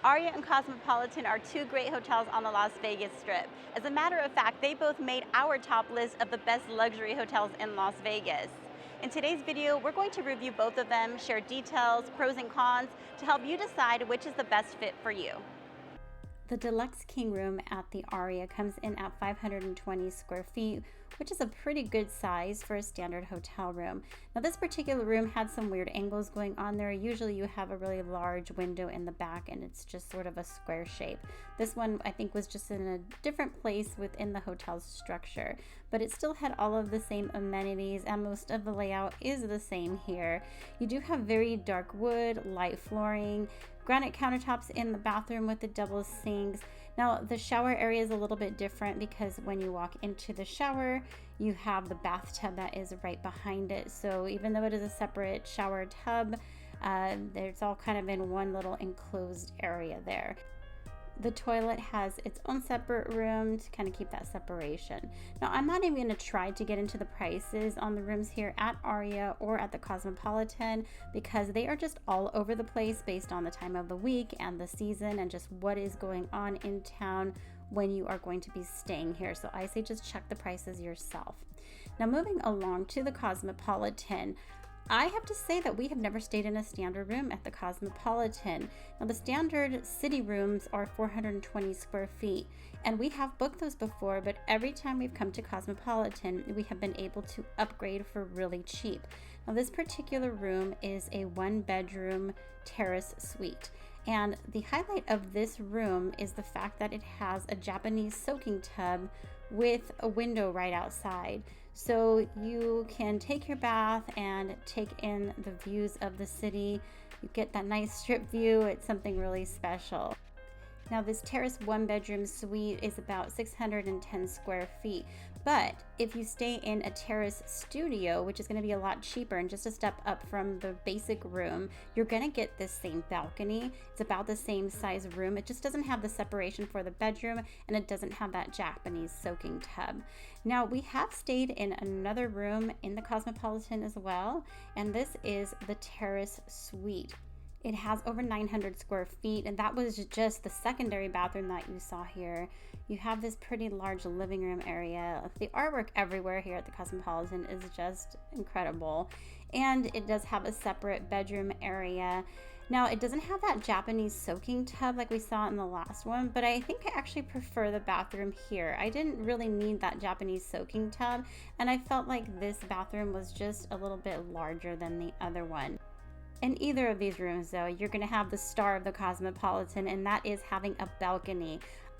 Aria and Cosmopolitan are two great hotels on the Las Vegas Strip. As a matter of fact, they both made our top list of the best luxury hotels in Las Vegas. In today's video, we're going to review both of them, share details, pros and cons, to help you decide which is the best fit for you. The deluxe king room at the Aria comes in at 520 square feet, which is a pretty good size for a standard hotel room. Now, this particular room had some weird angles going on there. Usually you have a really large window in the back and it's just sort of a square shape. This one I think was just in a different place within the hotel's structure, but it still had all of the same amenities and most of the layout is the same here. You do have very dark wood, light flooring, granite countertops in the bathroom with the double sinks. Now, the shower area is a little bit different because when you walk into the shower, you have the bathtub that is right behind it. So even though it is a separate shower tub, it's all kind of in one little enclosed area there. The toilet has its own separate room to kind of keep that separation. Now, I'm not even going to try to get into the prices on the rooms here at Aria or at the Cosmopolitan because they are just all over the place based on the time of the week and the season and just what is going on in town when you are going to be staying here. So I say just check the prices yourself. Now, moving along to the Cosmopolitan, I have to say that we have never stayed in a standard room at the Cosmopolitan. Now, the standard city rooms are 420 square feet, and we have booked those before, but every time we've come to Cosmopolitan, we have been able to upgrade for really cheap. Now, this particular room is a one-bedroom terrace suite. And the highlight of this room is the fact that it has a Japanese soaking tub with a window right outside. So you can take your bath and take in the views of the city. You get that nice strip view. It's something really special. Now, this terrace one-bedroom suite is about 610 square feet. But if you stay in a terrace studio, which is going to be a lot cheaper and just a step up from the basic room, you're going to get this same balcony. It's about the same size room. It just doesn't have the separation for the bedroom and it doesn't have that Japanese soaking tub. Now, we have stayed in another room in the Cosmopolitan as well, and this is the terrace suite. It has over 900 square feet, and that was just the secondary bathroom that you saw here. You have this pretty large living room area. The artwork everywhere here at the Cosmopolitan is just incredible. And it does have a separate bedroom area. Now, it doesn't have that Japanese soaking tub like we saw in the last one, but I think I actually prefer the bathroom here. I didn't really need that Japanese soaking tub, and I felt like this bathroom was just a little bit larger than the other one. In either of these rooms, though, you're going to have the star of the Cosmopolitan, and that is having a balcony.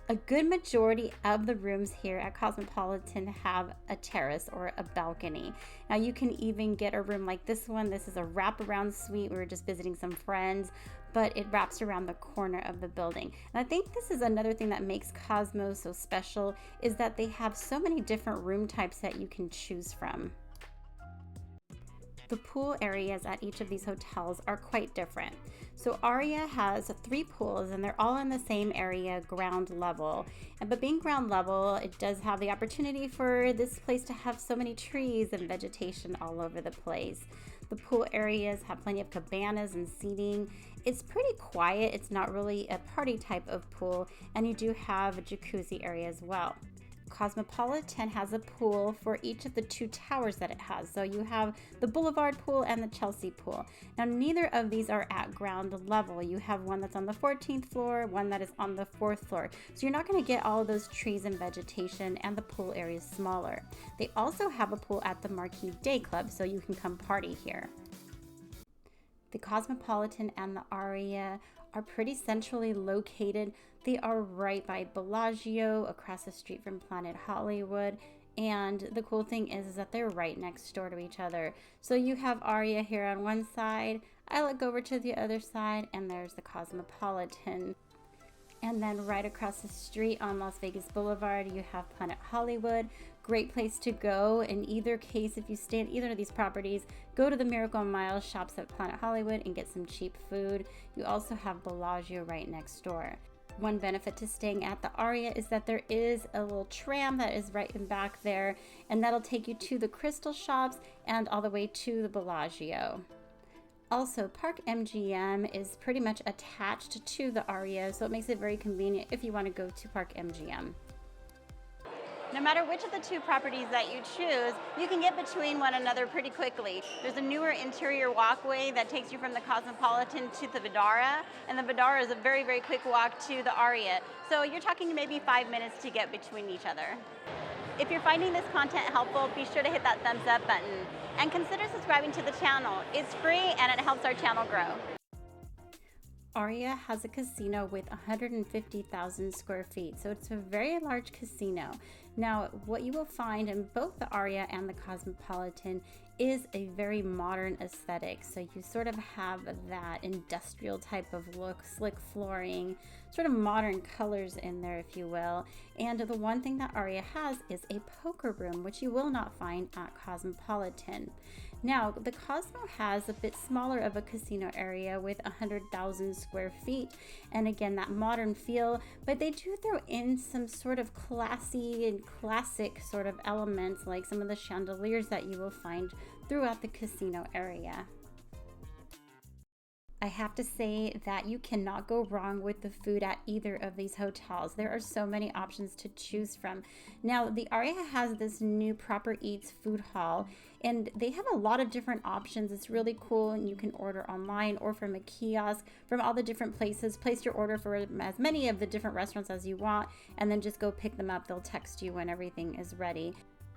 A good majority of the rooms here at Cosmopolitan have a terrace or a balcony. Now, you can even get a room like this one. This is a wraparound suite. We were just visiting some friends, but it wraps around the corner of the building. And I think this is another thing that makes Cosmo so special is that they have so many different room types that you can choose from. The pool areas at each of these hotels are quite different. So Aria has 3 pools and they're all in the same area, ground level. But being ground level, it does have the opportunity for this place to have so many trees and vegetation all over the place. The pool areas have plenty of cabanas and seating. It's pretty quiet. It's not really a party type of pool, and you do have a jacuzzi area as well. Cosmopolitan has a pool for each of the 2 towers that it has. So you have the Boulevard pool and the Chelsea pool. Now, neither of these are at ground level. You have one that's on the 14th floor, one that is on the 4th floor. So you're not going to get all of those trees and vegetation, and the pool area is smaller. They also have a pool at the Marquee Day Club, so you can come party here. The Cosmopolitan and the Aria are pretty centrally located. They are right by Bellagio, across the street from Planet Hollywood, and the cool thing is that they're right next door to each other. So you have Aria here on one side, I look over to the other side, and there's the Cosmopolitan. And then right across the street on Las Vegas Boulevard, you have Planet Hollywood. Great place to go. In either case, if you stay at either of these properties, go to the Miracle Mile shops at Planet Hollywood and get some cheap food. You also have Bellagio right next door. One benefit to staying at the Aria is that there is a little tram that is right in back there, and that'll take you to the crystal shops and all the way to the Bellagio. Also, Park MGM is pretty much attached to the Aria, so it makes it very convenient if you want to go to Park MGM. No matter which of the two properties that you choose, you can get between one another pretty quickly. There's a newer interior walkway that takes you from the Cosmopolitan to the Vdara, and the Vdara is a very, very quick walk to the Aria. So you're talking maybe 5 minutes to get between each other. If you're finding this content helpful, be sure to hit that thumbs up button and consider subscribing to the channel. It's free and it helps our channel grow. Aria has a casino with 150,000 square feet, so it's a very large casino. Now, what you will find in both the Aria and the Cosmopolitan is a very modern aesthetic. So you sort of have that industrial type of look, slick flooring, sort of modern colors in there, if you will. And the one thing that Aria has is a poker room, which you will not find at Cosmopolitan. Now, the Cosmo has a bit smaller of a casino area with 100,000 square feet, and again, that modern feel, but they do throw in some sort of classy and classic sort of elements, like some of the chandeliers that you will find throughout the casino area. I have to say that you cannot go wrong with the food at either of these hotels. There are so many options to choose from. Now, the Aria has this new Proper Eats food hall, and they have a lot of different options. It's really cool, and you can order online or from a kiosk from all the different places. Place your order for as many of the different restaurants as you want, and then just go pick them up. They'll text you when everything is ready.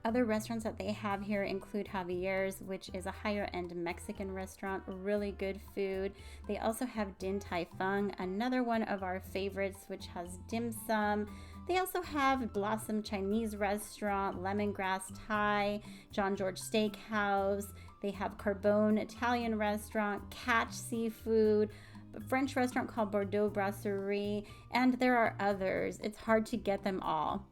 Other restaurants that they have here include Javier's, which is a higher end Mexican restaurant, really good food. They also have Din Tai Fung, another one of our favorites, which has dim sum. They also have Blossom Chinese Restaurant, Lemongrass Thai, John George Steakhouse. They have Carbone Italian Restaurant, Catch Seafood, a French restaurant called Bordeaux Brasserie, and there are others. It's hard to get them all.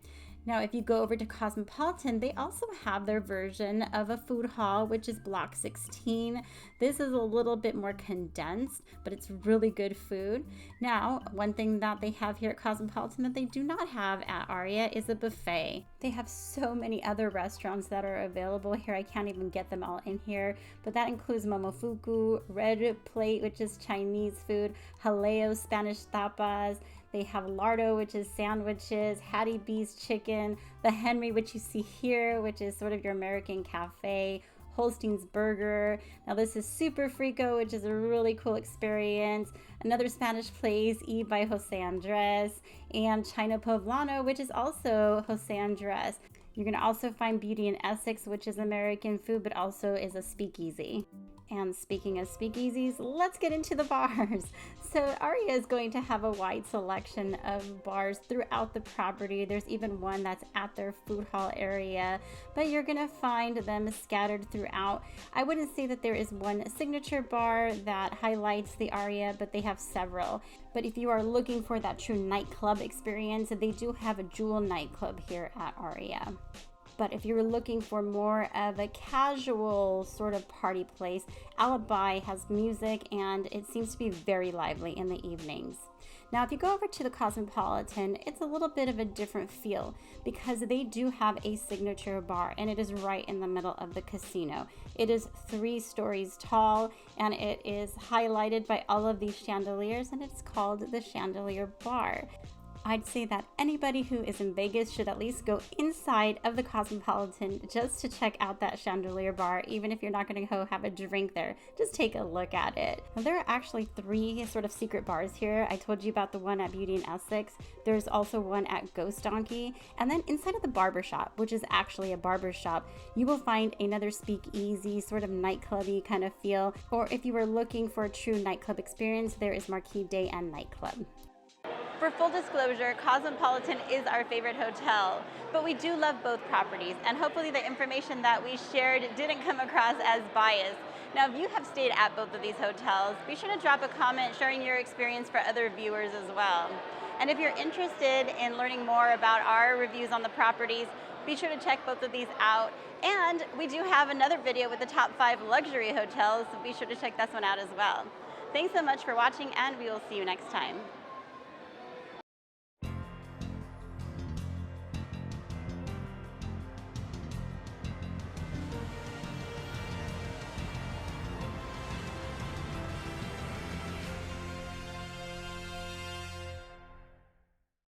Now, if you go over to Cosmopolitan, they also have their version of a food hall, which is Block 16. This is a little bit more condensed, but it's really good food. Now, one thing that they have here at Cosmopolitan that they do not have at Aria is a buffet. They have so many other restaurants that are available here. I can't even get them all in here, but that includes Momofuku, Red Plate, which is Chinese food, Jaleo, Spanish tapas. They have Lardo, which is sandwiches, Hattie B's chicken, the Henry, which you see here, which is sort of your American cafe, Holstein's Burger. Now this is Super Frico, which is a really cool experience. Another Spanish place, E by Jose Andres, and China Poblano, which is also Jose Andres. You're gonna also find Beauty in Essex, which is American food, but also is a speakeasy. And speaking of speakeasies, let's get into the bars. So Aria is going to have a wide selection of bars throughout the property. There's even one that's at their food hall area, but you're gonna find them scattered throughout. I wouldn't say that there is one signature bar that highlights the Aria, but they have several. But if you are looking for that true nightclub experience, they do have a Jewel nightclub here at Aria. But if you're looking for more of a casual sort of party place, Alibi has music and it seems to be very lively in the evenings. Now, if you go over to the Cosmopolitan, it's a little bit of a different feel because they do have a signature bar and it is right in the middle of the casino. It is 3 stories tall and it is highlighted by all of these chandeliers, and it's called the Chandelier Bar. I'd say that anybody who is in Vegas should at least go inside of the Cosmopolitan just to check out that Chandelier Bar. Even if you're not going to go have a drink there, just take a look at it. Now, there are actually 3 sort of secret bars here. I told you about the one at Beauty in Essex. There's also one at Ghost Donkey. And then inside of the barbershop, which is actually a barbershop, you will find another speakeasy, sort of nightclubby kind of feel. Or if you are looking for a true nightclub experience, there is Marquee Day and Nightclub. For full disclosure, Cosmopolitan is our favorite hotel, but we do love both properties, and hopefully the information that we shared didn't come across as biased. Now, if you have stayed at both of these hotels, be sure to drop a comment sharing your experience for other viewers as well. And if you're interested in learning more about our reviews on the properties, be sure to check both of these out. And we do have another video with the top 5 luxury hotels, so be sure to check this one out as well. Thanks so much for watching, and we will see you next time.